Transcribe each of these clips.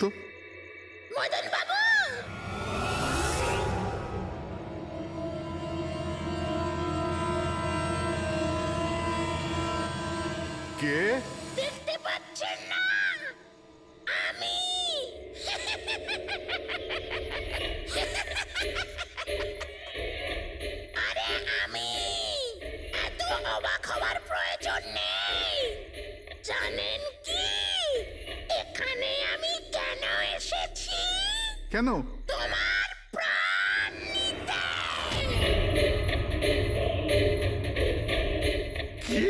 তো মদন বাবু, কে? দেখতে পাচ্ছেন না? আমি আরে আমি এত অবাক হওয়ার প্রয়োজন নেই। জানেন কি এখানে আমি কেন এসেছি? কেন? তোমার প্রাণ নিতে। কি?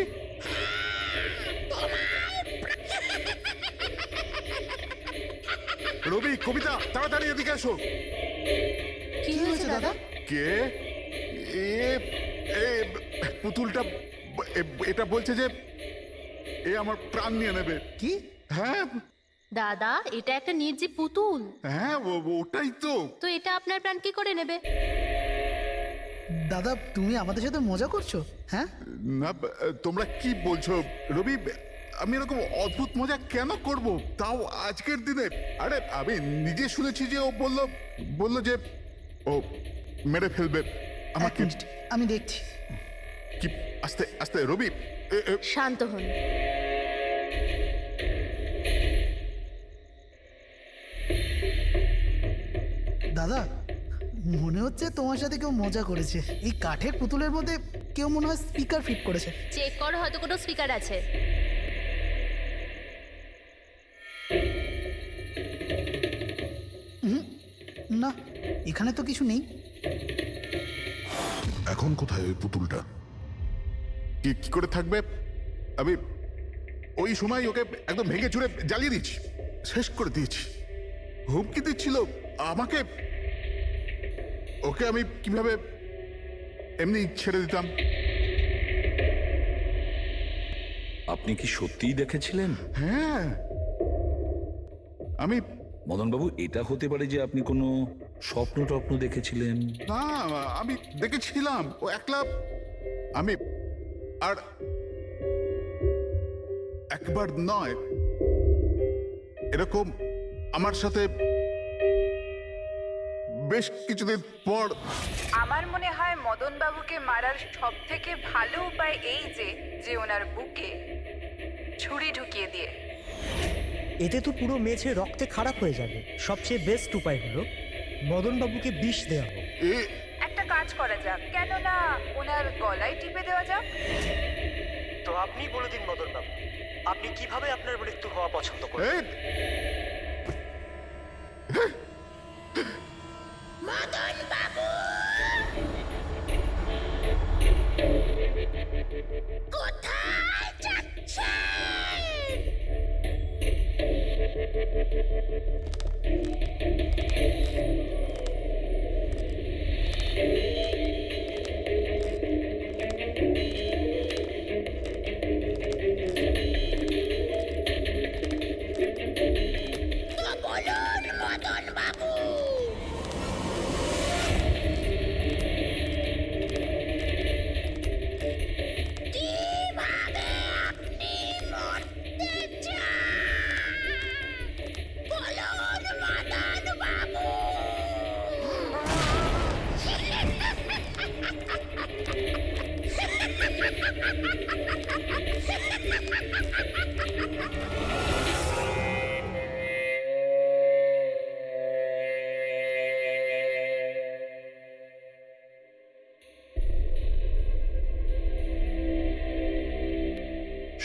রবি, কবিতা, তাড়াতাড়ি এদিকে এসো। কি হয়েছে দাদা? কে? এ এ পুতুলটা এটা বলছে যে এ আমার প্রাণ নিয়ে নেবে। কি? হ্যাঁ দাদা, এটা একটা নির্জীব পুতুল। হ্যাঁ, ওটাই তো। তো এটা আপনার প্রাণ কি করে নেবে? দাদা, তুমি আমাদের সাথে মজা করছো? হ্যাঁ, না, তোমরা কি বলছো রবি? আমি এরকম অদ্ভুত মজা কেন করব, তাও আজকের দিনে? আরে আমি নিজে শুনেছি যে ও বললো যে ও মেরে ফেলবে এক আমাকে। মিনিট, আমি দেখছি। কি? আস্তে আস্তে রবি। শান্ত হন। দাদা, মনে হচ্ছে তোমার সাথে কেউ মজা করেছে। এই কাঠের পুতুলের মধ্যে কেউ মনে হয় স্পিকার ফিট করেছে। চেক করো, হয়তো কোনো স্পিকার আছে। না, এখানে তো কিছু নেই। এখন কোথায় ওই পুতুলটা? কি কি করে থাকবে? আমি ওই সময় ওকে একদম ভেঙে চুরে জ্বালিয়ে দিয়েছি, শেষ করে দিয়েছি। হুমকি দিচ্ছিল আমাকে। ওকে আমি কিভাবে এমনি ছেড়ে দিতাম? আপনি কি সত্যিই দেখেছিলেন? হ্যাঁ, আমি মদনবাবু, এটা হতে পারে যে আপনি কোনো স্বপ্ন টপ্ন দেখেছিলেন। না, আমি দেখেছিলাম ও একলা। আমি আর একবার নয়, এরকম আমার সাথে বেশ কিছুদিন পর। আমার মনে হয় মদন বাবুকে মারার সব থেকে ভালো উপায় এই যে ওনার বুকে ছুরি ঢুকিয়ে দিয়ে। এতে তো পুরো মেঝে রক্তে খারাপ হয়ে যাবে। সবচেয়ে বেস্ট উপায় হলো মদনবাবুকে বিষ দেওয়া হোক। এ একটা কাজ করা যাক, কেননা ওনার গলায় টিপে দেওয়া যাক। তো আপনি বলে দিন মদনবাবু, আপনি কিভাবে আপনার মৃত্যু হওয়া পছন্দ করেন? এ, মদন বাবু, কোথায় যাচ্ছেন? তো বলুন মদন বাবু। কিভাবে আপনি মরতে চান? বলুন মদন বাবু।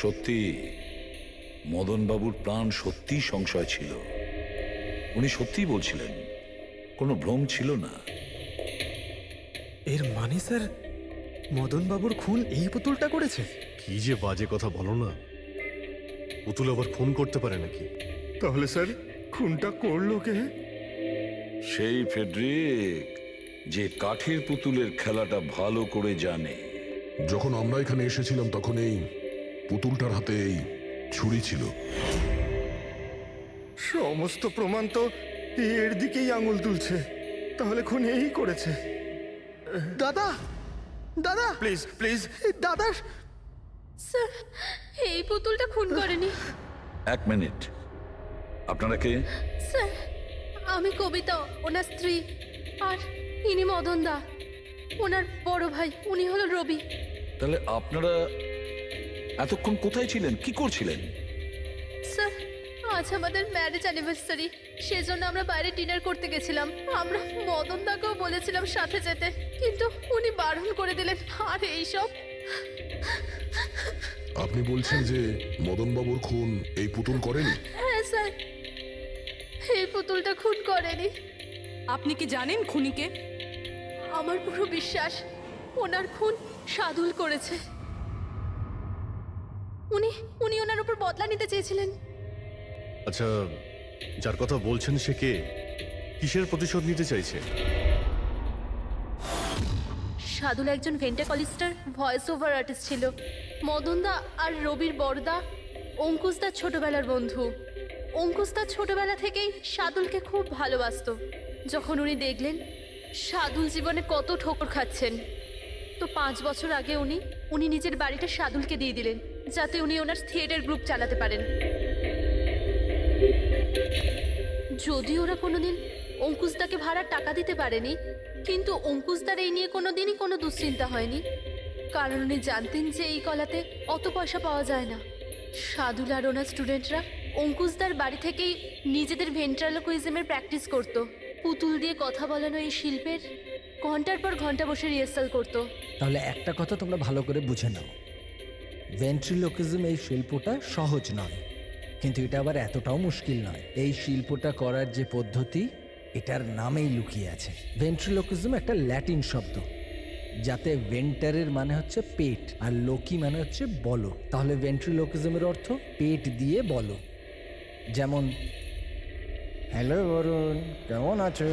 সত্যি মদনবাবুর প্রাণ সত্যি সংশয় ছিল। উনি সত্যিই বলছিলেন, কোনো ভ্রম ছিল না। এর মানে স্যার, মদন বাবুর খুন এই পুতুলটা করেছে? কি যে বাজে কথা বলো না। পুতুল আবার খুন করতে পারে নাকি? তাহলে স্যার, খুনটা করলো কে? সেই ফেডরিক, যে কাঠের পুতুলের খেলাটা ভালো করে জানে। যখন আমরা এখানে এসেছিলাম তখন এই পুতুলটার হাতে এই ছুরি ছিল। সমস্ত প্রমাণ তো এর দিকেই আঙুল তুলছে। তাহলে খুন এই করেছে। দাদা, দাদা, প্লিজ প্লিজ। দাদা, স্যার, এই পুতুলটা খুন করেনি। এক মিনিট, আপনারা কে? স্যার আমি কবিতা, ওনার স্ত্রী, আর ইনি মদন দা, ওনার বড় ভাই। উনি হলো রবি। তাহলে আপনারা এতক্ষণ কোথায় ছিলেন, কি করছিলেন? স্যার আজ আমাদের ম্যারেজ অ্যানিভার্সারি, সেজন্য আমরা বাইরে ডিনার করতে গেছিলাম। আমরা মদন দাকেও বলেছিলাম সাথে যেতে, কিন্তু উনি বারণ করে দিলেন। আর এইসব আপনি বলছেন যে মদনবাবুর খুন এই পুতুল করেনি? হ্যাঁ স্যার, এই পুতুলটা খুন করেনি। আপনি কি জানেন খুনিকে? আমার পুরো বিশ্বাস ওনার খুন সাদুল করেছে। উনি উনি ওনার উপর বদলা নিতে চেয়েছিলেন। আচ্ছা, যার কথা বলছেন সে কে? কিসের প্রতিশোধ নিতে চাইছে? সাদুল একজন ভেন্টাকলিস্টার ভয়েস ওভার আর্টিস্ট ছিল। মদনদা আর রবির বড়দা অঙ্কুশদার ছোটবেলার বন্ধু। অঙ্কুশদা ছোটবেলা থেকেই সাদুলকে খুব ভালোবাসতো। যখন উনি দেখলেন সাদুল জীবনে কত ঠোকর খাচ্ছেন, তো 5 বছর আগে উনি নিজের বাড়িটা সাদুলকে দিয়ে দিলেন, যাতে উনি ওনার থিয়েটার গ্রুপ চালাতে পারেন। যদি ওরা কোনোদিন অঙ্কুশদাকে ভাড়ার টাকা দিতে পারেনি, কিন্তু অঙ্কুশদার এই নিয়ে কোনোদিনই কোনো দুশ্চিন্তা হয়নি, কারণ উনি জানতেন যে এই কলাতে অত পয়সা পাওয়া যায় না। সাদুল আর ওনার স্টুডেন্টরা অঙ্কুশদার বাড়ি থেকেই নিজেদের ভেন্ট্রালোকুইজমের প্র্যাকটিস করত। পুতুল দিয়ে কথা বলানো এই শিল্পের ঘন্টার পর ঘন্টা বসে রিহার্সাল করতো। তাহলে একটা কথা তোমরা ভালো করে বুঝে নাও, ভেন্ট্রিলোকিজম এই শিল্পটা সহজ নয়, কিন্তু এটা আবার এতটাও মুশকিল নয়। এই শিল্পটা করার যে পদ্ধতি, এটার নামেই লুকিয়ে আছে। ভেন্ট্রিলোকিজম একটা ল্যাটিন শব্দ, যাতে ভেন্টারের মানে হচ্ছে পেট আর লোকি মানে হচ্ছে বলো। তাহলে ভেন্ট্রিলোকিজমের অর্থ পেট দিয়ে বলো। যেমন, হ্যালো বরুণ, কেমন আছো?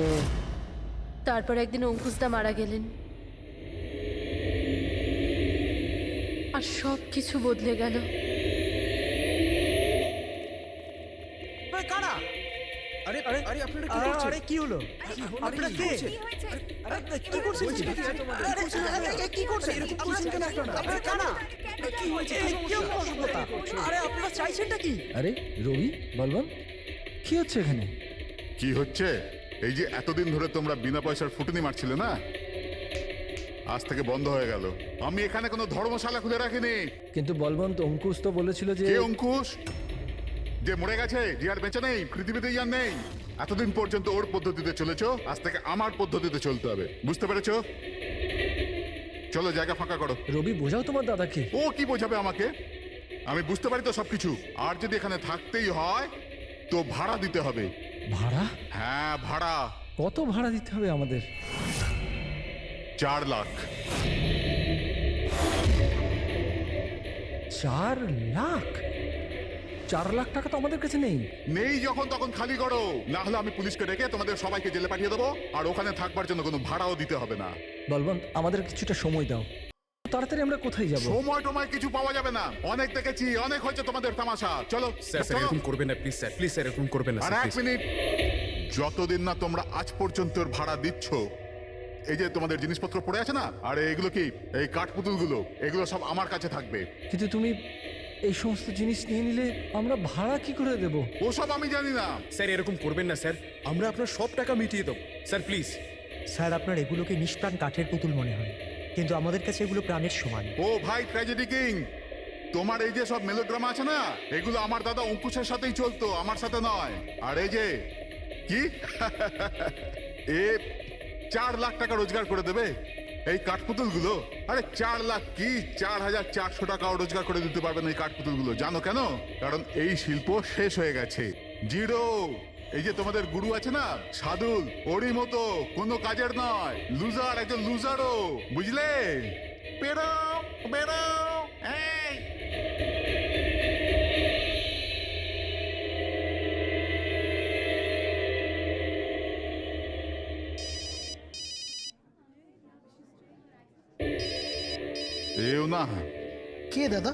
তারপর একদিন অঙ্কুশদা মারা গেলেন, আর সব কিছু বদলে গেল। কারা? আরে আরে আরে আপনারা কি আরে করছেন? আরে কি হলো? আপনারা কে? আরে কি করছেন? কি করছেন? এরকম করছেন কেন আপনারা? আপনারা কারা? কি হয়েছে? এই কি অসভ্যতা? আরে আপনারা চাইছেনটা কি? আরে রবি, বলবান, কি হচ্ছে এখানে? কি হচ্ছে? এই যে এতদিন ধরে তোমরা বিনা পয়সার ফুটনি মারছিলে না, আজ থেকে বন্ধ হয়ে গেল। আমি এখানে কোনো ধর্মশালা খুলে রাখিনি। কিন্তু বলবন্ত, অঙ্কুশ তো বলেছিল যে কে অঙ্কুশ? যে মরে গেছে, যে আর বেঁচে নেই, পৃথিবীতে আর নেই। এতদিন পর্যন্ত ওর পদ্ধতিতে চলেছো, আজ থেকে আমার পদ্ধতিতে চলতে হবে। বুঝতে পেরেছো? চলো জায়গা ফাঁকা করো। রবি, বোঝাও তোমার দাদাকে। ও কি বোঝাবে আমাকে? আমি বুঝতে পারি তো সবকিছু। আর যদি এখানে থাকতেই হয় তো ভাড়া দিতে হবে। ভাড়া? হ্যাঁ, ভাড়া। কত ভাড়া দিতে হবে আমাদের? 4 লাখ। 4 লাখ? 4 লাখ টাকা তো আমাদের কাছে নেই। নেই যখন তখন খালি করো, না হলে আমি পুলিশকে ডেকে তোমাদের সবাইকে জেলে পাঠিয়ে দেবো, আর ওখানে থাকবার জন্য কোনো ভাড়াও দিতে হবে না। বলবন্ত, আমাদের কিছুটা সময় দাও। তাড়াতাড়ি আমরা কোথায় যাব? সময় টময় কিছু পাওয়া যাবে না। অনেক দেখেছি, অনেক হয়েছে তোমাদের তামাশা। চলো স্যার স্যার চলো। এরকম করবেন না প্লিজ স্যার, প্লিজ স্যার এরকম করবেন না আর স্যার, 1 please। মিনিট, যতদিন না তোমরা আজ পর্যন্ত ভাড়া দিচ্ছ, এই যে তোমাদের জিনিসপত্র পড়ে আছে না, আর এগুলো কি, এই কাঠপুতুলগুলো, এগুলো সব আমার কাছে থাকবে। কিন্তু তুমি এই সমস্ত জিনিস নিয়ে নিলে আমরা ভাড়া কি করে দেব? ওসব আমি জানি না। স্যার এরকম করবেন না স্যার, আমরা আপনার সব টাকা মিটিয়ে দেবো স্যার, প্লিজ। স্যার, আপনার এগুলোকে নিষ্প্রাণ কাঠের পুতুল মনে হয়, কিন্তু আমাদের কাছে এগুলো প্রাণের সমান। ও ভাই ট্র্যাজেডি কিং, তোমার এই যে সব মেলোড্রামা আছে না, এগুলো আমার দাদা অঙ্কুশের সাথেই চলতো, আমার সাথে নয়। আর এই যে কি এ 4 লাখ টাকা রোজগার করে দেবে এই কাঠপুতুলগুলো। আরে 4 লাখ কি, 4400 টাকাও রোজগার করে দিতে পারবে না এই কাঠপুতুলগুলো। জানো কেন? কারণ এই শিল্প শেষ হয়ে গেছে, জিরো। এই যে তোমাদের গুরু আছে না সাদুল, ওরই মতো কোনো কাজের নয়, লুজার, একজন লুজারও, বুঝলে? বেরো বেরো, এই এও না। কে দাদা?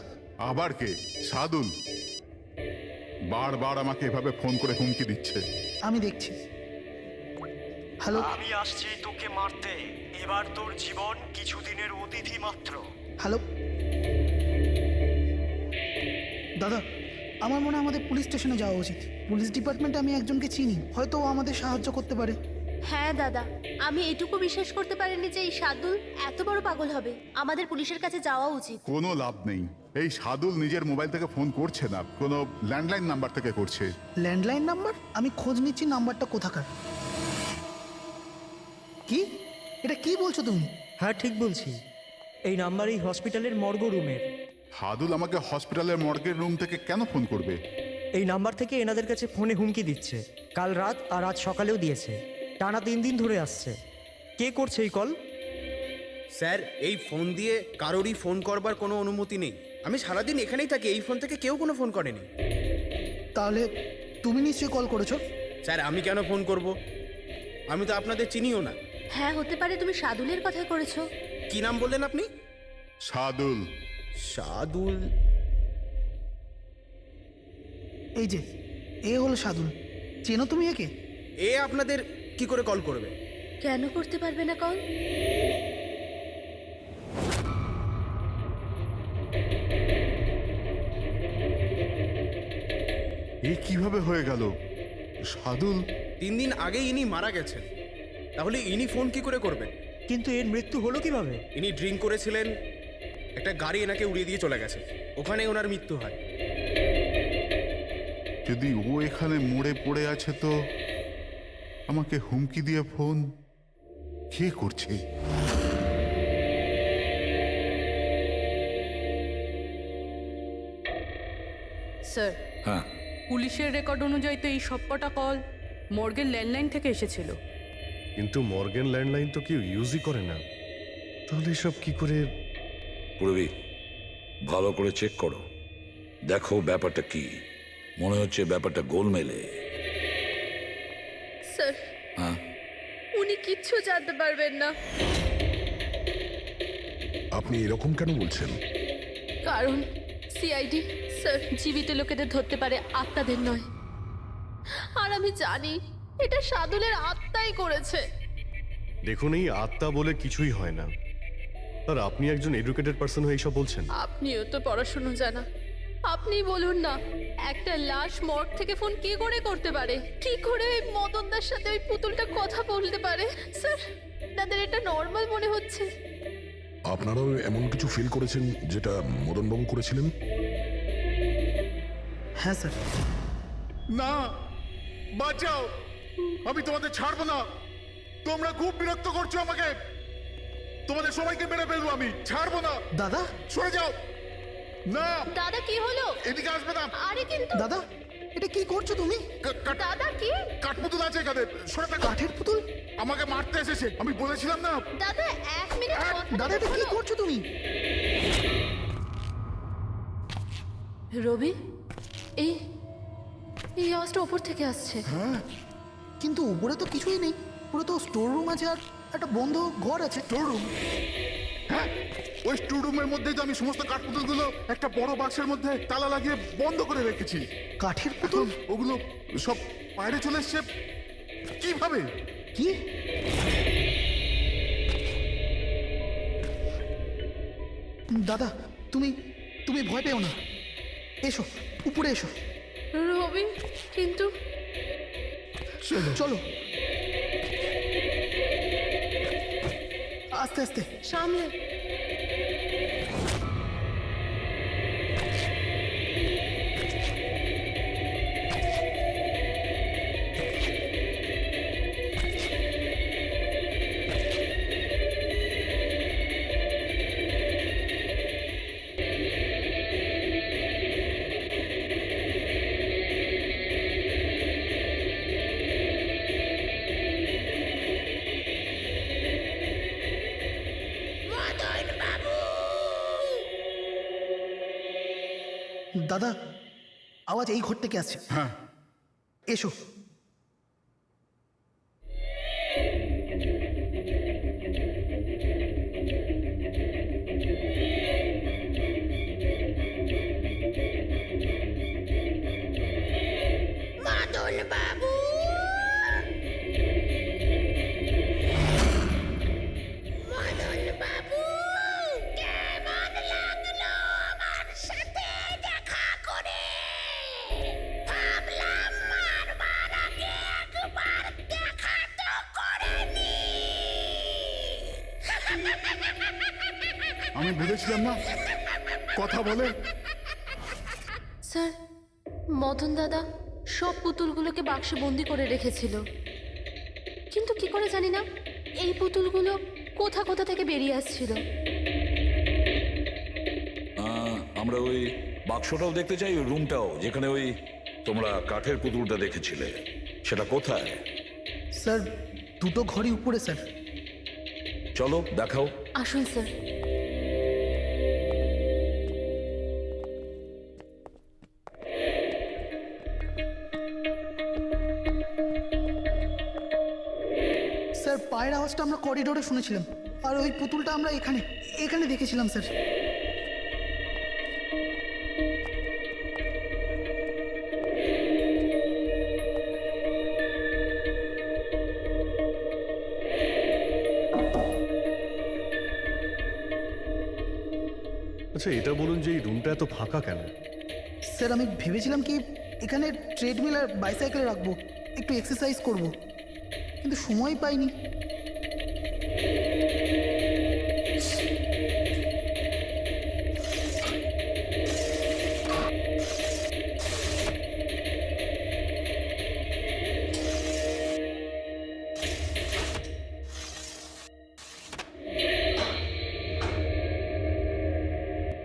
আবার কে? সাদুল বারবার আমাকে এভাবে ফোন করে হুমকি দিচ্ছে। আমি দেখছি। হ্যালো। আমি আসছি তোকে মারতে। এবার তোর জীবন কিছুদিনের অতিথি মাত্র। হ্যালো দাদা, আমার মনে হয় আমাদের পুলিশ স্টেশনে যাওয়া উচিত। পুলিশ ডিপার্টমেন্টে আমি একজনকে চিনি, হয়তো ও আমাদের সাহায্য করতে পারে। হ্যাঁ দাদা, আমি এটুকু বিশ্বাস করতে পারিনি যে এই সাদুল এত বড় পাগল হবে। আমাদের পুলিশের কাছে যাওয়া উচিত। কোনো লাভ নেই। এই সাদুল নিজের মোবাইল থেকে ফোন করছে না, কোনো ল্যান্ডলাইন নাম্বার থেকে করছে। Landline number? আমি খোঁজ নিচ্ছি নাম্বারটা কোথাকার। কি? এটা কি বলছো তুমি? হ্যাঁ ঠিক বলছি, এই নাম্বার এই হসপিটালের মর্গ রুমের। সাদুল আমাকে হসপিটালের মর্গের রুম থেকে কেন ফোন করবে? এই নাম্বার থেকে এনাদের কাছে ফোনে হুমকি দিচ্ছে, কাল রাত আর আজ সকালেও দিয়েছে, টানা 3 দিন ধরে আসছে। কে করছে এই কল? স্যার, এই ফোন দিয়ে কারোরই ফোন করবার কোনো অনুমতি নেই। আমি সারাদিন এখানেই থাকি, এই ফোন থেকে কেউ কোনো ফোন করেনি। তাহলে তুমি নিশ্চয়ই কল করেছো? স্যার, আমি কেন ফোন করব? আমি তো আপনাদের চিনিও না। হ্যাঁ, হতে পারে তুমি সাদুলের কথা করেছো। কি নাম বললেন আপনি? সাদুল। সাদুল? এই যে এ হলো সাদুল, চেনো তুমি একে? এ আপনাদের কি করে কল করবে? কেন করতে পারবে না কল? এ কিভাবে হয়ে গেল? সাদুল 3 দিন আগে ইনি মারা গেছেন, তাহলে ইনি ফোন কি করে করবেন? কিন্তু এর মৃত্যু হলো কিভাবে? ইনি ড্রিঙ্ক করেছিলেন, একটা গাড়ি এনাকে উড়িয়ে দিয়ে চলে গেছে, ওখানে ওনার মৃত্যু হয়। যদি ও এখানে মরে পড়ে আছে, তো আমাকে হুমকি দিয়ে ফোন কে করছে? স্যার, হ্যাঁ, পুলিশের রেকর্ড অনুযায়ী তো এই সবকটা কল মর্গের ল্যান্ডলাইন থেকে এসেছিল। কিন্তু মর্গেন ল্যান্ডলাইন তো কেউ ইউজই করে না, তাহলে সব কি করে? পূরবী, ভালো করে চেক করো, দেখো ব্যাপারটা কি। মনে হচ্ছে ব্যাপারটা গোলমেলে। স্যার, হ্যাঁ, উনি কিচ্ছু জানতে পারবেন না, আপনি এরকম কেন বলছেন? কারণ সিআইডি স্যার জীবিত লোকেদের ধরতে পারে, আত্মাদের নয়। আর আমি জানি এটা সাদুলের আত্মাই করেছে। দেখুন, এই আত্মা বলে কিছুই হয় না। আর আপনি একজন এডুকেটেড পার্সন হয়ে এইসব বলছেন? আপনিও তো পড়াশুনো জানা, আপনি বলুন না, একটা লাশ মর্গ থেকে ফোন কি করে করতে পারে? কি করে ওই মদনদার সাথে ওই পুতুলটা কথা বলতে পারে? স্যার, তাদের এটা নর্মাল মনে হচ্ছে। আপনারাও এমন কিছু ফিল করেছেন যেটা মদনবাবু করেছিলেন? হ্যাঁ স্যার। না, বাঁচাও, আমি তোমাদের ছাড়বো না। তোমরা খুব বিরক্ত করছো আমাকে। তোমাদের সবাইকে মেরে ফেলবো আমি, ছাড়বো না। দাদা, সরে যাও। না দাদা, কি হলো? এদিকে আসবে না। আরে কিন্তু দাদা, এটা কি করছো তুমি? দাদা, কি? কাঠপুতুল আছে এখানে, সরে থাকো। কাঠের পুতুল? আমাকে মারতে এসেছে, আমি বলেছিলাম না। দাদা, 1 মিনিট দাদা, এটা কি করছো তুমি? রবি, এই এই আওয়াজটা ওপর থেকে আসছে। হ্যাঁ, কিন্তু উপরে তো কিছুই নেই, পুরো তো স্টোর রুম আছে আর একটা বন্ধ ঘর আছে। Store room? হ্যাঁ, ওই স্টোর রুমের মধ্যেই তো আমি সমস্ত কাঠপুতুলগুলো একটা বড় বাক্সের মধ্যে তালা লাগিয়ে বন্ধ করে রেখেছি। কাঠের পুতুল? ওগুলো সব বাইরে চলে এসছে কিভাবে? কি? দাদা, তুমি তুমি ভয় পেও না, এসো উপরে এসো। রবি, কিন্তু চলো আস্তে আস্তে সামলে। দাদা, আওয়াজ এই ঘর থেকে আসছে। হ্যাঁ, এসো। মদন বাবু, মদন বাবু, কেমন লাগলো আমার সাথে দেখা করে? আমি ভেবেছিলাম না কথা বলে। স্যার, মদন দাদা সব পুতুলগুলোকে বাক্সে বন্দি করে রেখেছিল, কিন্তু কি করে জানি না এই পুতুলগুলো কোথা কোথা থেকে বেরিয়ে আসছিল। আমরা ওই বাক্সটাও দেখতে চাই, ওই রুমটাও যেখানে ওই তোমরা কাঠের পুতুলটা দেখেছিলে, সেটা কোথায়? স্যার দুটো ঘরই উপরে স্যার। চলো দেখাও। আসুন স্যার। স্যার পায়ের আওয়াজটা আমরা করিডোরে শুনেছিলাম, আর ওই পুতুলটা আমরা এখানে এখানে দেখেছিলাম স্যার। আচ্ছা এটা বলুন যে এই রুমটা এত ফাঁকা কেন? স্যার আমি ভেবেছিলাম কি এখানে ট্রেডমিল আর বাইসাইকেল রাখবো, একটু এক্সারসাইজ করব, কিন্তু সময় পাইনি।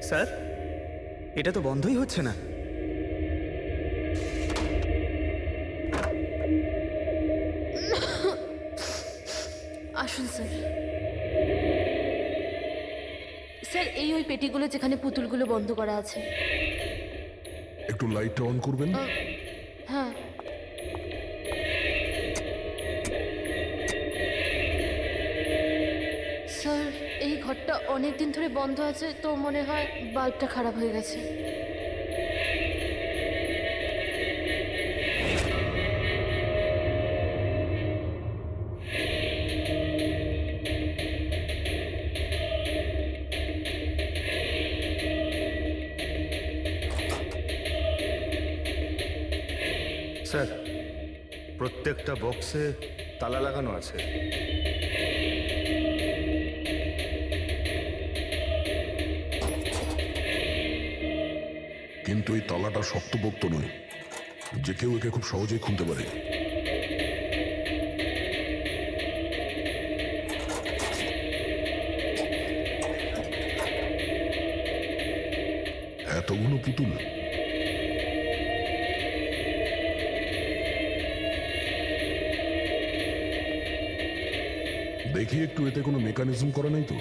স্যার, এটা তো বন্ধই হচ্ছে না। আসুন স্যার। স্যার এই ওই পেটিগুলো যেখানে পুতুলগুলো বন্ধ করা আছে। একটু লাইটটা অন করবেন? হ্যাঁ। স্যার এই ঘরটা অনেক দিন ধরে বন্ধ আছে, তো মনে হয় বাল্বটা খারাপ হয়ে গেছে। স্যার প্রত্যেকটা বক্সে তালা লাগানো আছে। কিন্তু এই তালাটা শক্তপোক্ত নয়, যে কেউ একে খুব সহজেই খুলতে পারে। এতগুলো পুতুল, দেখি একটু এতে কোনো মেকানিজম করা নাই তো?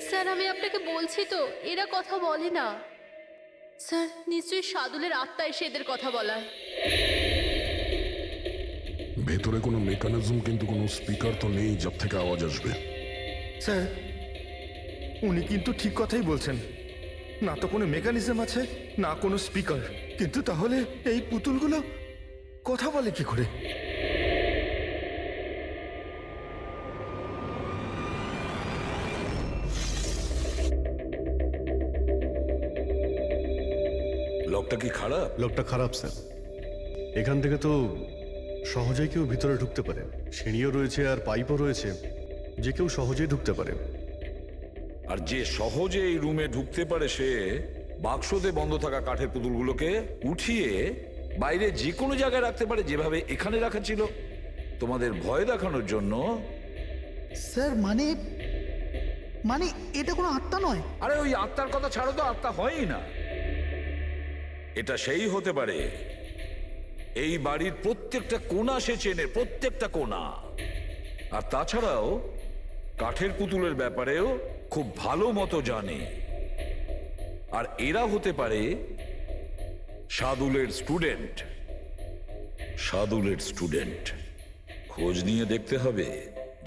স্যার আমি আপনাকে বলছি তো, এরা কথা বলে না। স্যার নিশ্চয়ই সাদুলের আত্মা এসে এদের কথা বলায়। ভেতরে কোনো মেকানিজম কিন্তু কোনো স্পিকার তো নেই যার থেকে আওয়াজ আসবে। স্যার উনি কিন্তু ঠিক কথাই বলছেন, না তো কোনো মেকানিজম আছে না কোনো স্পিকার, কিন্তু তাহলে এই পুতুলগুলো কথা বলে কি করে? লকটা কি খারাপ? লোকটা খারাপ স্যার, এখান থেকে তো সহজেই কেউ ভিতরে ঢুকতে পারে, সিঁড়িও রয়েছে আর পাইপও রয়েছে, যে কেউ সহজেই ঢুকতে পারে। আর যে সহজে এই রুমে ঢুকতে পারে সে বাক্সতে বন্ধ থাকা কাঠের পুতুলগুলোকে উঠিয়ে বাইরে যে কোনো জায়গায় রাখতে পারে, যেভাবে এখানে রাখা ছিল তোমাদের ভয় দেখানোর জন্য। স্যার মানে মানে এটা কোনো আত্মা নয়। আরে ওই আত্মার কথা ছাড়ো তো, আত্মা হয়ই না। এটা সেই হতে পারে এই বাড়ির প্রত্যেকটা কোণা সে চেনে, প্রত্যেকটা কোণা। আর তাছাড়াও কাঠের পুতুলের ব্যাপারেও খুব ভালো মতো জানে। আর এরা হতে পারে সাদুলের স্টুডেন্ট। সাদুলের স্টুডেন্ট খোঁজ নিয়ে দেখতে হবে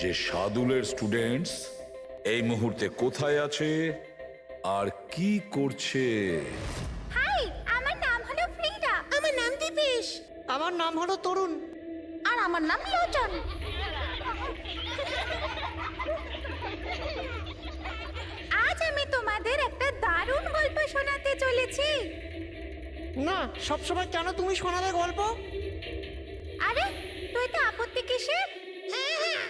যে সাদুলের স্টুডেন্টস এই মুহূর্তে কোথায় আছে আর কি করছে। হাই, আমার নাম হলো ফ্রিডা। আমার নাম দীপেশ। আমার নাম হলো তরুণ। আর আমার নাম লোচন। আজ আমি তোমাদের একটা দারুণ গল্প শোনাতে চলেছি। না, সবসময় কেন তুমি শোনাবে গল্প? আরে তুই তো আপত্তি কিসের? হ্যাঁ হ্যাঁ,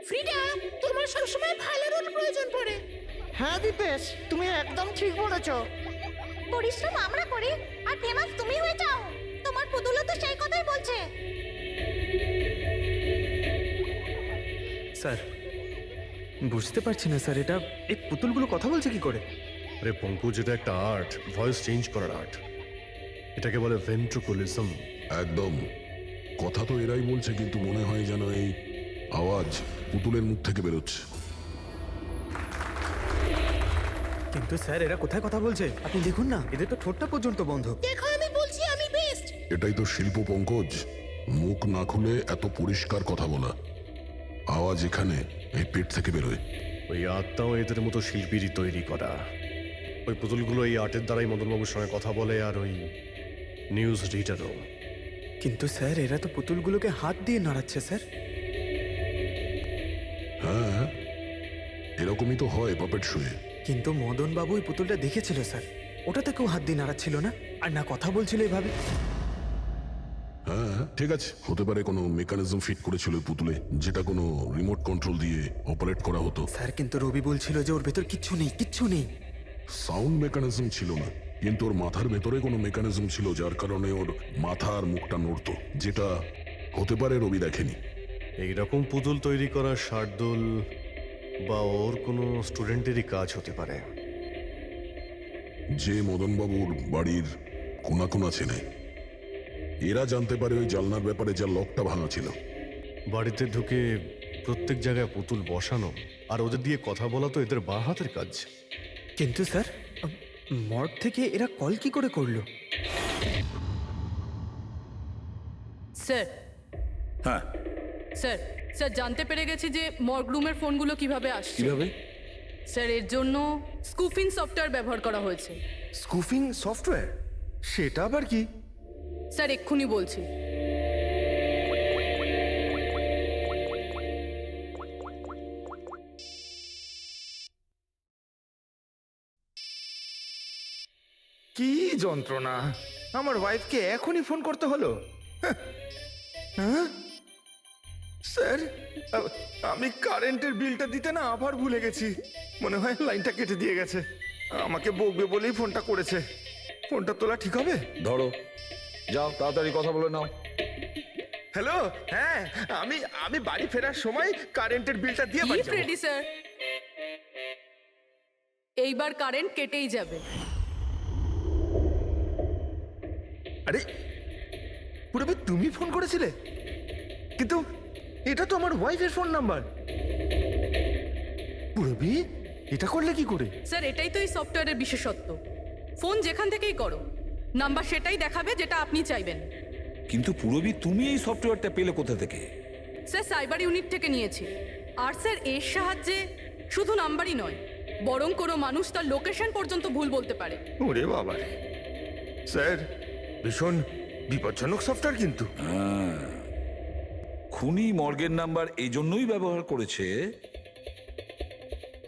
ফ্রিডা তোমার আমার সবসময় ভালো রোল প্রয়োজন পড়ে। হ্যাঁ দীপেশ, তুমি একদম ঠিক বলেছ। পরিশ্রম আমরা করি আর ফেমাস তুমি হয়ে যাও। তোমার পুতুলও তো সেই কথাই বলছে। স্যার বুঝতে পারছি না স্যার, এটা এই পুতুলগুলো কথা বলছে কি করে? আরে পঙ্কজ, এটা একটা আর্ট, ভয়েস চেঞ্জ করার আর্ট। এটাকে বলে ভেন্ট্রিকুলিজম। একদম। কথা তো এরাই বলছে, কিন্তু মনে হয় যেন এই আওয়াজ পুতুলের মুখ থেকে বেরোচ্ছে। কিন্তু স্যার এরা কোথায় কথা বলছে? আপনি দেখুন না, এদের তো ঠোঁটটা পর্যন্ত বন্ধ। দেখো, আমি বলছি আমি বেস্ট। এটাই তো শিল্প পঙ্কজ, মুখ না খুলে এত পরিষ্কার কথা বলা। আওয়াজ এখানে এই পেট থেকে বেরোয়। ওই আর্টটাও এদের মতো শিল্পীরই তৈরি করা। ওই পুতুলগুলো এই আর্টের দ্বারাই মদনবাবুর সঙ্গে কথা বলে, আর ওই নিউজ রিডারও। কিন্তু স্যার এরা তো পুতুলগুলোকে হাত দিয়ে নাড়াচ্ছে স্যার। হ্যাঁ, এরকমই তো হয় পাপেট শুয়ে। কিন্তু মদন বাবু ওই পুতুলটা দেখেছিল স্যার, ওটাতে কেউ হাত দিয়ে নাড়াচ্ছিল না, আর না কথা বলছিল এভাবে। হ্যাঁ ঠিক আছে, হতে পারে কোনো মেকানিজম ফিট করেছিল ওই পুতুলে, যেটা কোনো রিমোট কন্ট্রোল দিয়ে অপারেট করা হতো। স্যার কিন্তু রবি বলছিল যে ওর ভেতর কিচ্ছু নেই, কিচ্ছু নেই। সাউন্ড মেকানিজম ছিল না, কিন্তু ওর মাথার ভেতরে কোনো মেকানিজম ছিল, যার কারণে ওর মাথা আর মুখটা নড়তো, যেটা হতে পারে রবি দেখেনি। এইরকম পুতুল তৈরি করা শার্দুল বা ওর কোনো স্টুডেন্টেরই কাজ হতে পারে। যে মদনবাবুর বাড়ির কোনা কোনা চেনে, এরা জানতে পারে ওই জালনার ব্যাপারে, যা লকটা ভাঙা ছিল। বাড়িতে ঢুকে প্রত্যেক জায়গায় পুতুল বসানো আর ওদের দিয়ে কথা বলা তো এদের বাঁ হাতের কাজ। কিন্তু স্যার মর্গ থেকে এরা কল কি করে করলো? স্যার হ্যাঁ, স্যার স্যার জানতে পেরে গেছি যে মর্গ রুমের ফোনগুলো কিভাবে আসছে। কিভাবে? স্যার এর জন্য স্কুফিং সফটওয়্যার ব্যবহার করা হয়েছে। স্কুফিং সফটওয়্যার? সেটা আবার কি? স্যার এক্ষুনি বলছি। কি যন্ত্রণা! আমার ওয়াইফকে এখনই ফোন করতে হলো। হ্যাঁ স্যার, আমি কারেন্টের বিলটা দিতে না আবার ভুলে গেছি। মনে হয় লাইনটা কেটে দিয়ে গেছে। আমাকে বকবে বলেই ফোনটা করেছে। ফোনটা তোলা ঠিক হবে? ধরো, যাও তাড়াতাড়ি কথা বলে নাও। হ্যালো, হ্যাঁ, আমি বাড়ি ফেরার সময় কারেন্টের বিলটা দিয়ে বাড়ি যাবো। রেডি স্যার, এইবার কারেন্ট কেটেই যাবে। আরে পুরবি, তুমি ফোন করেছিলে? কিন্তু এটা তো আমার ওয়াইফের ফোন নাম্বার। পুরবি, এটা করলে কি করে? স্যার এটাই তো এই সফটওয়্যারের বিশেষত্ব। ফোন যেখান থেকেই করো, নাম্বার সেটাই দেখাবে যেটা আপনি চাইবেন। কিন্তু পুরবি, তুমি এই সফটওয়্যারটা পেলে কোথা থেকে? স্যার সাইবার ইউনিট থেকে নিয়েছি। আর স্যার এর সাহায্যে শুধু নাম্বারই নয়, বরং কোনো মানুষ তার লোকেশন পর্যন্ত ভুল বলতে পারে। ওরে বাবা রে! স্যার, ভীষণ বিপজ্জনক সফটওয়্যার কিন্তু। খুনি মর্গের নাম্বার এই জন্যই ব্যবহার করেছে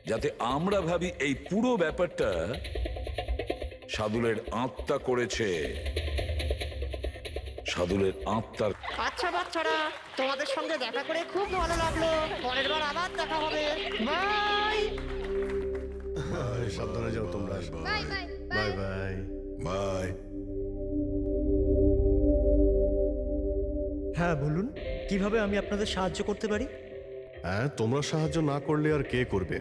যাতে আমরা ভাবি এই পুরো ব্যাপারটা সাদুলের আত্মা করেছে। সাদুলের আত্মার। আচ্ছা বাচ্চারা, তোমাদের সঙ্গে দেখা করে খুব ভালো লাগলো। পরের বার আবার দেখা হবে। বাই সাবধানে যাও তোমরা। Bye bye bye bye bye. হ্যাঁ বলুন, কিভাবে আমি আপনাদের সাহায্য করতে পারি? হ্যাঁ, তোমরা সাহায্য না করলে আর কে করবে?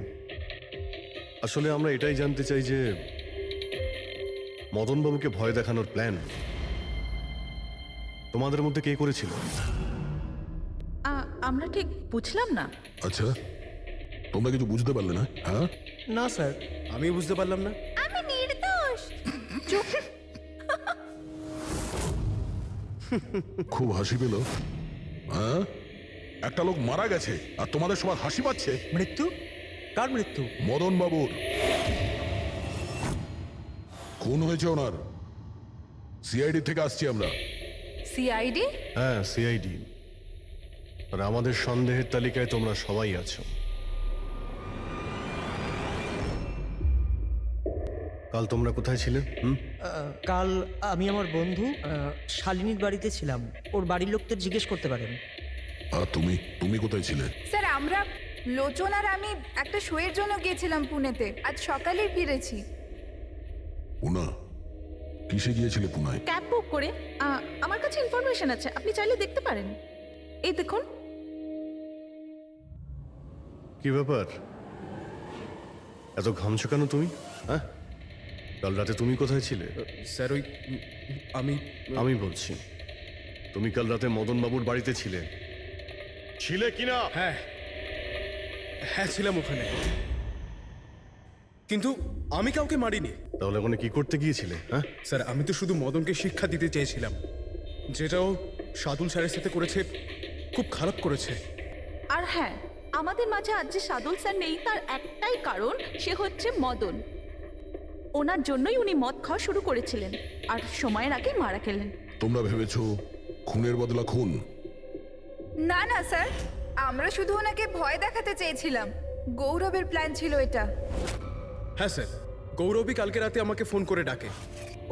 আসলে আমরা এটাই জানতে চাই যে মদনবাবুকে ভয় দেখানোর প্ল্যান তোমাদের মধ্যে কে করেছিল? আমরা ঠিক বুঝলাম না। আচ্ছা, তোমরা কিছু বুঝতে পারলে না? হ্যাঁ, না স্যার, আমি বুঝতে পারলাম না। আমি নির্দোষ। চুপ। খুব হাসি পেল। হ্যাঁ, একটা লোক মারা গেছে আর তোমাদের সবার হাসি পাচ্ছে। মৃত্যু? কার মৃত্যু? মদন বাবুর খুন হয়েছে ওনার। সিআইডি থেকে আসছি আমরা। সিআইডি? হ্যাঁ, সিআইডি। আর আমাদের সন্দেহের তালিকায় তোমরা সবাই আছো। কাল তোমরা কোথায় ছিলে? কাল আমি আমার বন্ধু শালিনীর বাড়িতে ছিলাম। ওর বাড়ির লোকদের জিজ্ঞেস করতে পারেন। আর তুমি কোথায় ছিলে? স্যার আমরা লোচন আর আমি একটা শোয়ের জন্য গিয়েছিলাম পুনেতে, আজ সকালেই ফিরেছি। পুনা কিসে গিয়েছিলে পুনায়? ক্যাব বুক করে আমার কাছে ইনফরমেশন আছে, আপনি চাইলে দেখতে পারেন। এই দেখুন। কি ব্যাপার, এত ঘামছো কেন তুমি? হ্যাঁ, কাল রাতে তুমি কোথায় ছিলে? স্যার ওই আমি বলছি, তুমি কাল রাতে মদন বাবুর বাড়িতে ছিলে কিনা? হ্যাঁ হ্যাঁ ছিলাম ওখানে, কিন্তু আমি কাউকে মারিনি। তাহলে ওখানে কি করতে গিয়েছিলে? হ্যাঁ স্যার আমি তো শুধু মদনকে শিক্ষা দিতে চেয়েছিলাম, যেটাও সাদুল স্যারের সাথে করেছে, খুব খারাপ করেছে। আর হ্যাঁ, আমাদের মাঝে আজ যে সাদুল স্যার নেই তার একটাই কারণ, সে হচ্ছে মদন। ওনার জন্যই উনি মদ খাওয়া শুরু করেছিলেন আর সময়ের আগে মারা গেলেন। তোমরা ভেবেছো খুনের বদলা খুন? না না স্যার, আমরা শুধু ওনাকে ভয় দেখাতে চেয়েছিলাম। গৌরবের প্ল্যান ছিল এটা। হ্যাঁ স্যার, গৌরবই কালকে রাতে আমাকে ফোন করে ডাকে,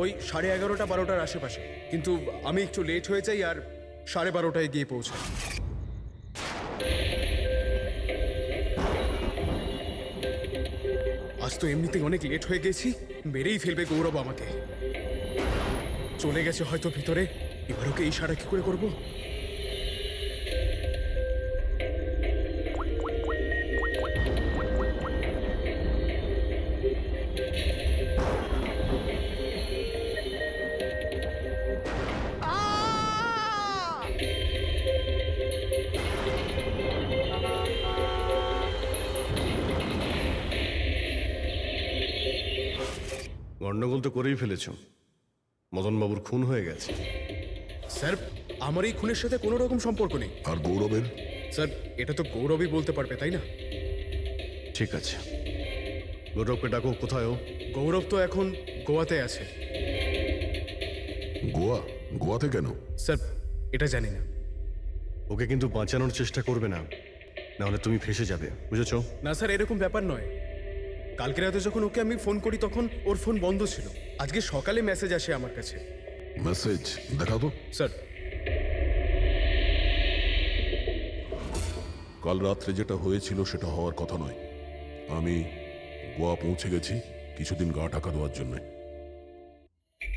ওই 11:30 12টার আশেপাশে, কিন্তু আমি একটু লেট হয়ে যাই আর 12:30টায় গিয়ে পৌঁছাই। আজ তো এমনিতেই অনেক লেট হয়ে গেছি, মেরেই ফেলবে গৌরব আমাকে। চলে গেছে হয়তো ভিতরে, এবার ওকে ইশারা কি করে করবো? গন্ডগোল তো করেই ফেলেছ, মদন বাবুর খুন হয়ে গেছে। স্যার আমার এই খুনের সাথে কোনো রকম সম্পর্ক নেই। আর গৌরবের? স্যার এটা তো গৌরবই বলতে পারবে, তাই না? ঠিক আছে, গৌরবকে ডাকো। কোথায় ও? গৌরব তো এখন গোয়াতে আছে। গোয়া? গোয়াতে কেন? স্যার এটা জানি না। ওকে কিন্তু বাঁচানোর চেষ্টা করবে না, নাহলে তুমি ফেসে যাবে, বুঝেছো? না স্যার, এরকম ব্যাপার নয়। কালকে রাতে যখন ওকে আমি ফোন করি তখন ওর ফোন বন্ধ ছিল। আজকে সকালে মেসেজ আসে আমার কাছে। মেসেজ দেখাও তো। স্যার কাল রাত্রে যেটা হয়েছিল সেটা হওয়ার কথা নয়। আমি গোয়া পৌঁছে গেছি কিছুদিন গা ঢাকা দেওয়ার জন্য।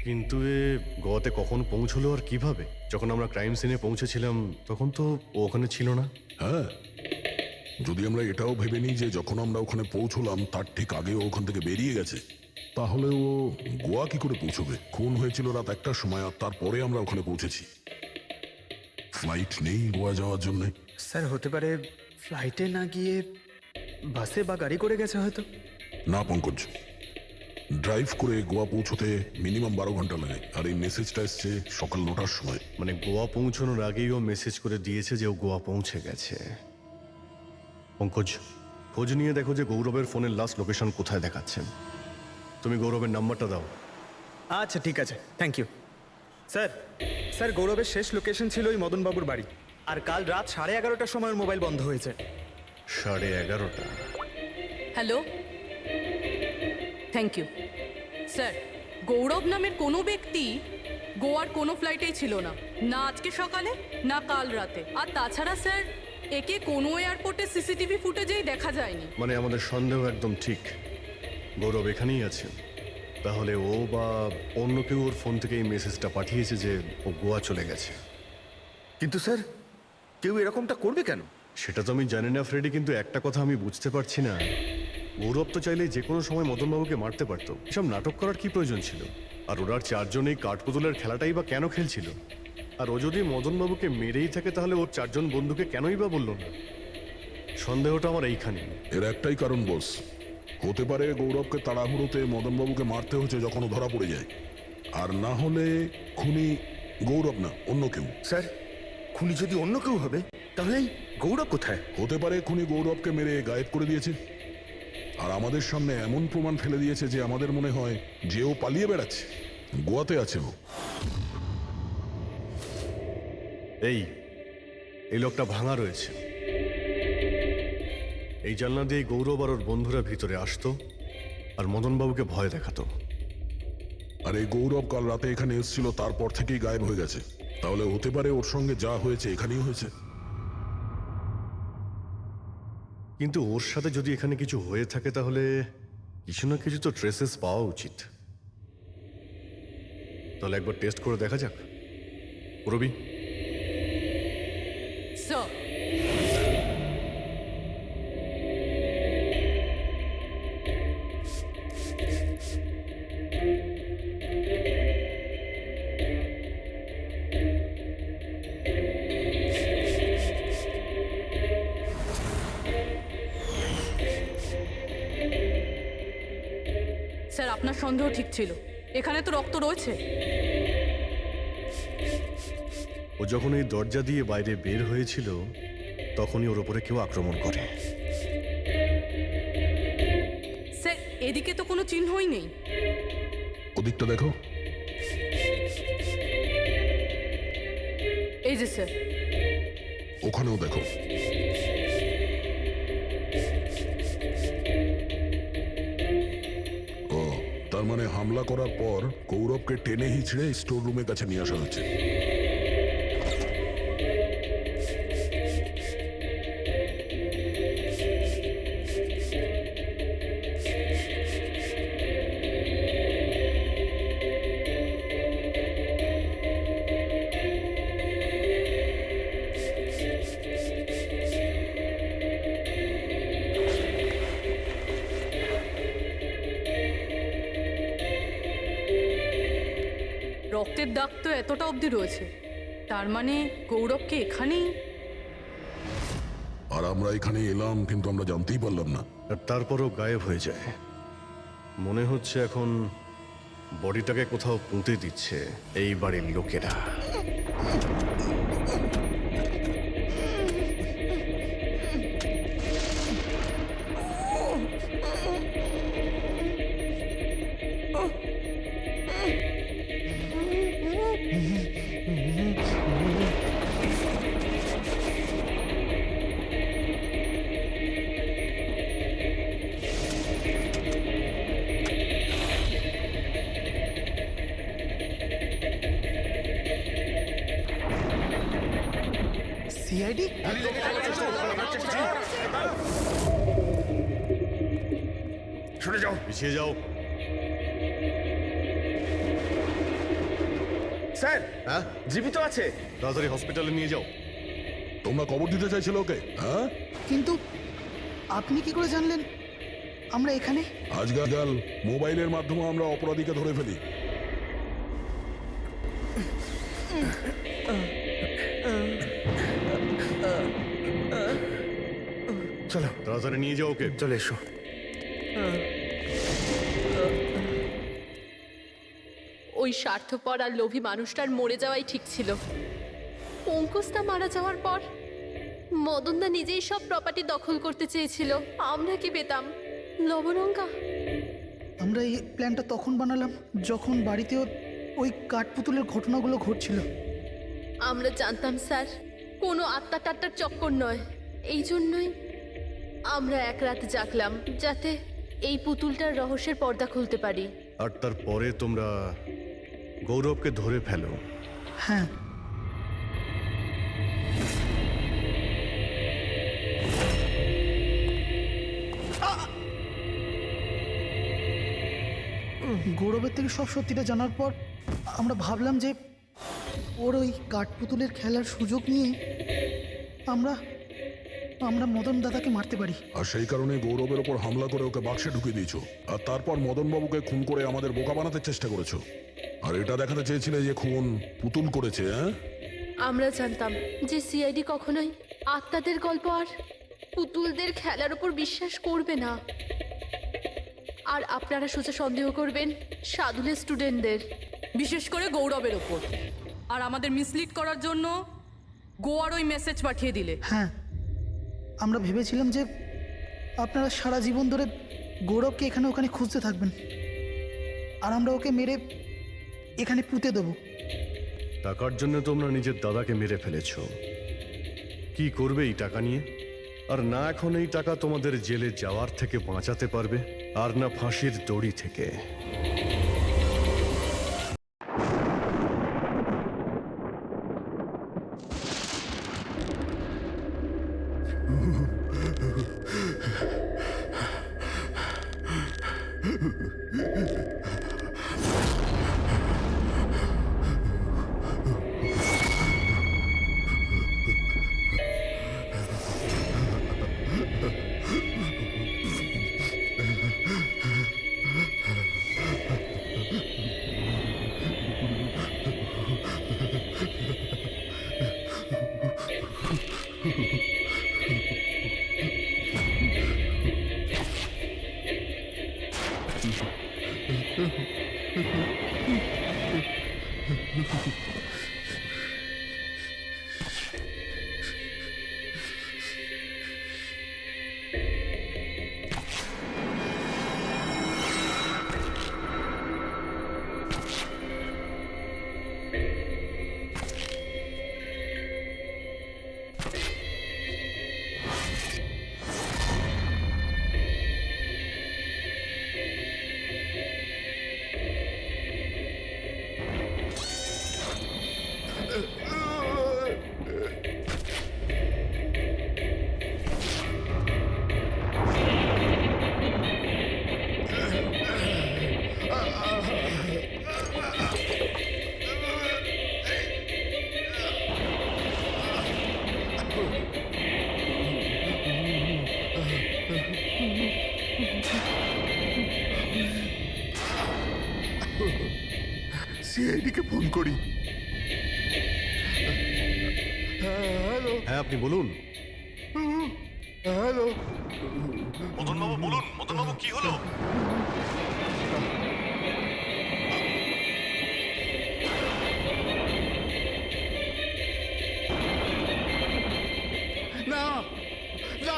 কিন্তু এ গোয়াতে কখন পৌঁছলো আর কিভাবে? যখন আমরা ক্রাইম সিনে পৌঁছেছিলাম তখন তো ও ওখানে ছিল না। হ্যাঁ, যদি আমরা এটাও ভেবে নিই যে যখন আমরা ওখানে পৌঁছলাম তার ঠিক আগে ও ওখান থেকে বেরিয়ে গেছে, তাহলে ও গোয়া কি করে পৌঁছবে? খুন হয়েছিল রাত 1টার সময় আর তারপরে আমরা ওখানে পৌঁছেছি। ফ্লাইট নেই গোয়া যাওয়ার জন্য। স্যার হতে পারে ফ্লাইটে না গিয়ে বাসে বা গাড়ি করে গেছে হয়তো। না পঙ্কজ, ড্রাইভ করে গোয়া পৌঁছতে মিনিমাম 12 ঘন্টা লাগে, আর এই মেসেজটা এসছে সকাল 9টার সময়। মানে গোয়া পৌঁছানোর আগেই ও মেসেজ করে দিয়েছে যে ও গোয়া পৌঁছে গেছে। পঙ্কজ, খোঁজ নিয়ে দেখো যে গৌরবের ফোনের লাস্ট লোকেশন কোথায় দেখাচ্ছে। তুমি গৌরবের নাম্বারটা দাও। আচ্ছা ঠিক আছে, থ্যাংক ইউ স্যার। স্যার গৌরবের শেষ লোকেশন ছিল ওই মদনবাবুর বাড়ি, আর কাল রাত 11:30টার সময় ওর মোবাইল বন্ধ হয়েছে। 11:30? Hello, thank you sir. Gaurav নামের কোনো ব্যক্তি গোয়ার কোনো ফ্লাইটেই ছিল না, না আজকে সকালে না কাল রাতে। আর তাছাড়া স্যার একে কোনো এয়ারপোর্টে সিসিটিভি ফুটেজেই দেখা যায়নি। মানে আমাদের সন্দেহ একদম ঠিক, গৌরব এখানেই আছে। তাহলে ও বা অন্য কেউ ওর ফোন থেকে এই মেসেজটা পাঠিয়েছে যে ও গোয়া চলে গেছে। কিন্তু স্যার কেউ এরকমটা করবে কেন? সেটা তো আমি জানি না ফ্রেডি, কিন্তু একটা কথা আমি বুঝতে পারছি না, গৌরব তো চাইলে যে কোনো সময় মদনবাবুকে মারতে পারতো। এসব নাটক করার কি প্রয়োজন ছিল? আর ওরা 4 জন এই কাঠপুতুলের খেলাটাই বা কেন খেলছিল? আর ও যদি মদনবাবুকে মেরেই থাকে তাহলে ওর 4 জন বন্ধুকে কেনই বা বললো না? সন্দেহটা আমার এইখানে। এর একটাই কারণ বস, হতে পারে গৌরবকে তাড়াহুড়োতে মদনবাবুকে মারতে হচ্ছে যখন ও ধরা পড়ে যায়, আর না হলে খুনি গৌরব না অন্য কেউ। স্যার খুনি যদি অন্য কেউ হবে তাহলে এই গৌরব কোথায়? হতে পারে খুনি গৌরবকে মেরে গায়েব করে দিয়েছে, আর আমাদের সামনে এমন প্রমাণ ফেলে দিয়েছে যে আমাদের মনে হয় যে ও পালিয়ে বেড়াচ্ছে, গোয়াতে আছে ও। এই লোকটা ভাঙা রয়েছে। এই জানলা দিয়ে গৌরব আর ওর বন্ধুরা ভিতরে আসতো আর মদনবাবুকে ভয় দেখাতো। আর এই গৌরব কাল রাতে এখানে এসেছিল, তারপর থেকেই গায়েব হয়ে গেছে। তাহলে হতে পারে ওর সঙ্গে যা হয়েছে এখানেই হয়েছে। কিন্তু ওর সাথে যদি এখানে কিছু হয়ে থাকে তাহলে কিছু না কিছু তো ট্রেসেস পাওয়া উচিত। তাহলে একবার টেস্ট করে দেখা যাক। রবি, স্যার স্যার আপনার সন্দেহ ঠিক ছিল, এখানে তো রক্ত রয়েছে। ও যখন এই দরজা দিয়ে বাইরে বের হয়েছিল তখনই ওর উপরে কেউ আক্রমণ করে। স্যার এদিকে তো কোনো চিহ্নই নেই। ওদিকটা দেখো। এই যে স্যার, ওখানেও দেখো। ও, তার মানে হামলা করার পর গৌরবকে টেনে হিচড়ে স্টোর রুমের কাছে নিয়ে আসা হয়েছে। রক্তের দাগ তো এতটা অবধি রয়েছে, তার মানে গৌরবকে এখানেই। আর আমরা এখানে এলাম কিন্তু আমরা জানতেই পারলাম না। আর তারপরও গায়েব হয়ে যায়। মনে হচ্ছে এখন বডিটাকে কোথাও পুঁতে দিচ্ছে এই বাড়ির লোকেরা। সিআইডি? সরে যাও। পিছিয়ে যাও। স্যার, হ্যাঁ, জীবিত আছে। তাড়াতাড়ি হসপিটালে নিয়ে যাও। তোমরা কবর দিতে চাইছিল ওকে? হ্যাঁ, কিন্তু আপনি কি করে জানলেন আমরা এখানে? আজকাল মোবাইলের মাধ্যমে আমরা অপরাধীকে ধরে ফেলি। চলো, তাড়াতাড়ি নিয়ে যাও ওকে। চলে এসো। ওই স্বার্থপর আর লোভী মানুষটার মরে যাওয়াই ঠিক ছিল। অঙ্কুশদা মারা যাওয়ার পর মদনদা নিজেই সব প্রপার্টি দখল করতে চেয়েছিল। আমরা কি পেতাম? লবণঙ্কা। আমরা এই প্ল্যানটা তখন বানালাম যখন বাড়িতেও ওই কাঠপুতুলের ঘটনাগুলো ঘটছিল। আমরা জানতাম স্যার, কোনো আত্মা টাত্মার চক্কর নয়। এই জন্যই আমরা এক রাত জাগলাম, যাতে এই পুতুলটার রহস্যের পর্দা খুলতে পারি। আর তারপরে তোমরা গৌরবকে ধরে ফেলো। হ্যাঁ, গৌরবের থেকে সব সত্যিটা জানার পর আমরা ভাবলাম যে ওর ওই কাঠপুতুলের খেলার সুযোগ নিয়ে আমরা আমরা মদন দাদাকে মারতে পারি। আর সেই কারণে গৌরবের ওপর হামলা করে ওকে বাক্সে ঢুকিয়ে দিয়েছো, আর তারপর মদনবাবুকে খুন করে আমাদের বোকা বানাতে চেষ্টা করেছো। আর এটা দেখাতে চেয়েছিলে যে খুন পুতুল করেছে। হ্যাঁ, আমরা জানতাম যে সিআইডি কখনোই আত্মাদের গল্প আর পুতুলদের খেলার উপর বিশ্বাস করবে না। আর আপনারা সোজা সন্দেহ করবেন সাধুলের স্টুডেন্টদের, বিশেষ করে গৌরবের ওপর। আর আমাদের মিসলিড করার জন্য গোয়ার ওই মেসেজ পাঠিয়ে দিলে। হ্যাঁ, আমরা ভেবেছিলাম যে আপনারা সারা জীবন ধরে গৌরবকে এখানে ওখানে খুঁজতে থাকবেন, আর আমরা ওকে মেরে এখানে পুঁতে দেবো। টাকার জন্য তোমরা নিজের দাদাকে মেরে ফেলেছো। কি করবে এই টাকা নিয়ে? আর না এখন এই টাকা তোমাদের জেলে যাওয়ার থেকে বাঁচাতে পারবে, আর না ফাঁসির দড়ি থেকে। সিআইডিকে ফোন করি। হ্যালো, হ্যাঁ আপনি বলুন। হ্যালো, মদনবাবু বলুন, মদনবাবু কি হলো? না না,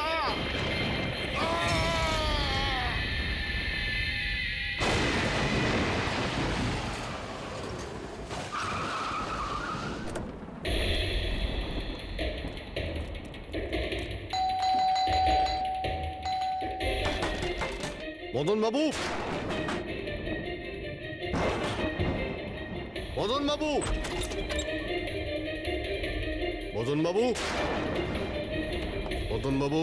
মদনবাবু, মদনবাবু, মদনবাবু, মদনবাবু,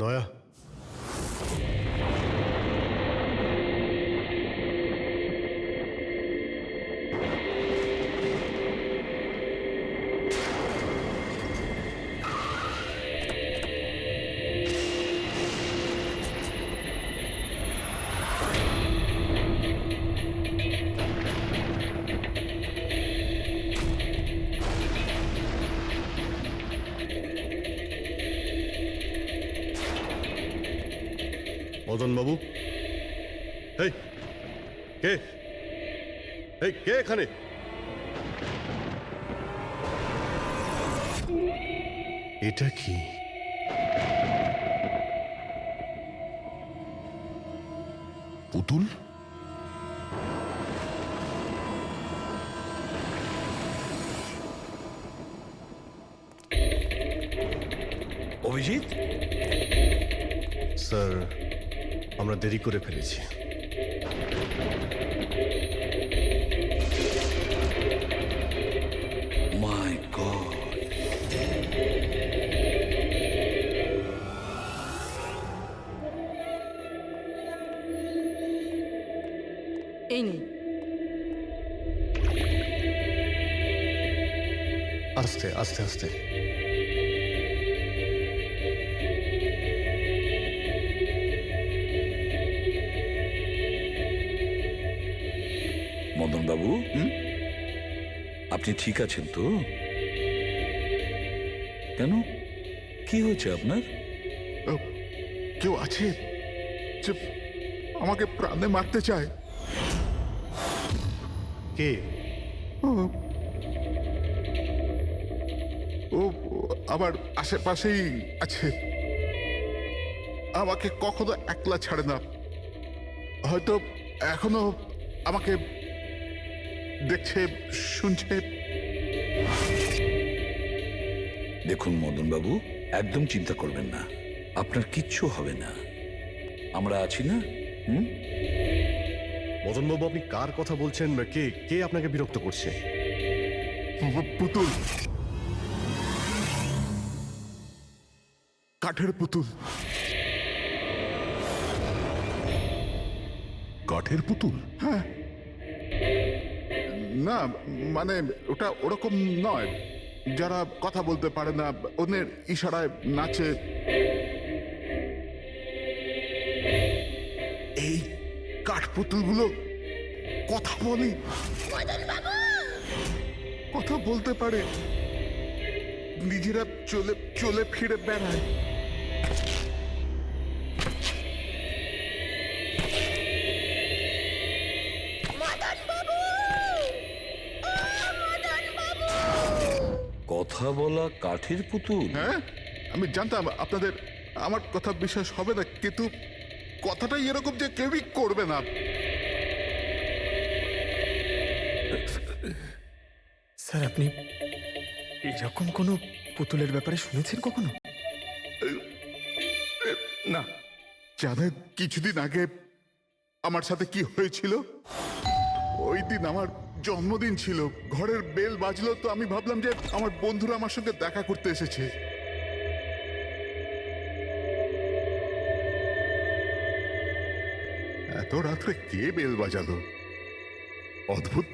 দয়া, মদনবাবু, এই কে, এই কে এখানে? এটা কি? পুতুল? অভিজিৎ, স্যার, আমরা দেরি করে ফেলেছি। মাই গড, এই নিন। আস্তে আস্তে আস্তে। মদন বাবু, আপনি ঠিক আছেন তো? কেন, কি হয়েছে আপনার? কেউ আছে যে আমাকে প্রাণে মারতে চায়? কে? ও আমার আশেপাশেই আছে। আমাকে কখনো একলা ছাড়ে না। হয়তো এখনো আমাকে দেখছে, শুনছে। দেখুন মদন বাবু, একদম চিন্তা করবেন না, আপনার কিচ্ছু হবে না, আমরা আছি না? মদনবাবু, আপনি কার কথা বলছেন? কে কে আপনাকে বিরক্ত করছে? পুতুল, কাঠের পুতুল। কাঠের পুতুল? হ্যাঁ, না মানে ওটা ওরকম নয়, যারা কথা বলতে পারে না, অন্যের ইশারায় নাচে। এই কাঠপুতুলগুলো কথা বলে, কথা বলতে পারে, নিজেরা চলে চলে ফিরে বেড়ায়। কথা বলা কাঠের পুতুল? হ্যাঁ, আমি জানতাম আপনাদের আমার কথা বিশ্বাস হবে না, কিন্তু কথাটাই এরকম যে কেউই করবে না। স্যার, আপনি এরকম কোনো পুতুলের ব্যাপারে শুনেছেন কখনো? না। জানেন কিছুদিন আগে আমার সাথে কি হয়েছিল? ওই দিন আমার জন্মদিন ছিল, ঘরের বেল বাজলো, তো আমি ভাবলাম যে আমার বন্ধুরা আমার সঙ্গে দেখা করতে এসেছে। এত রাত্রে কে বেল বাজালো? অদ্ভুত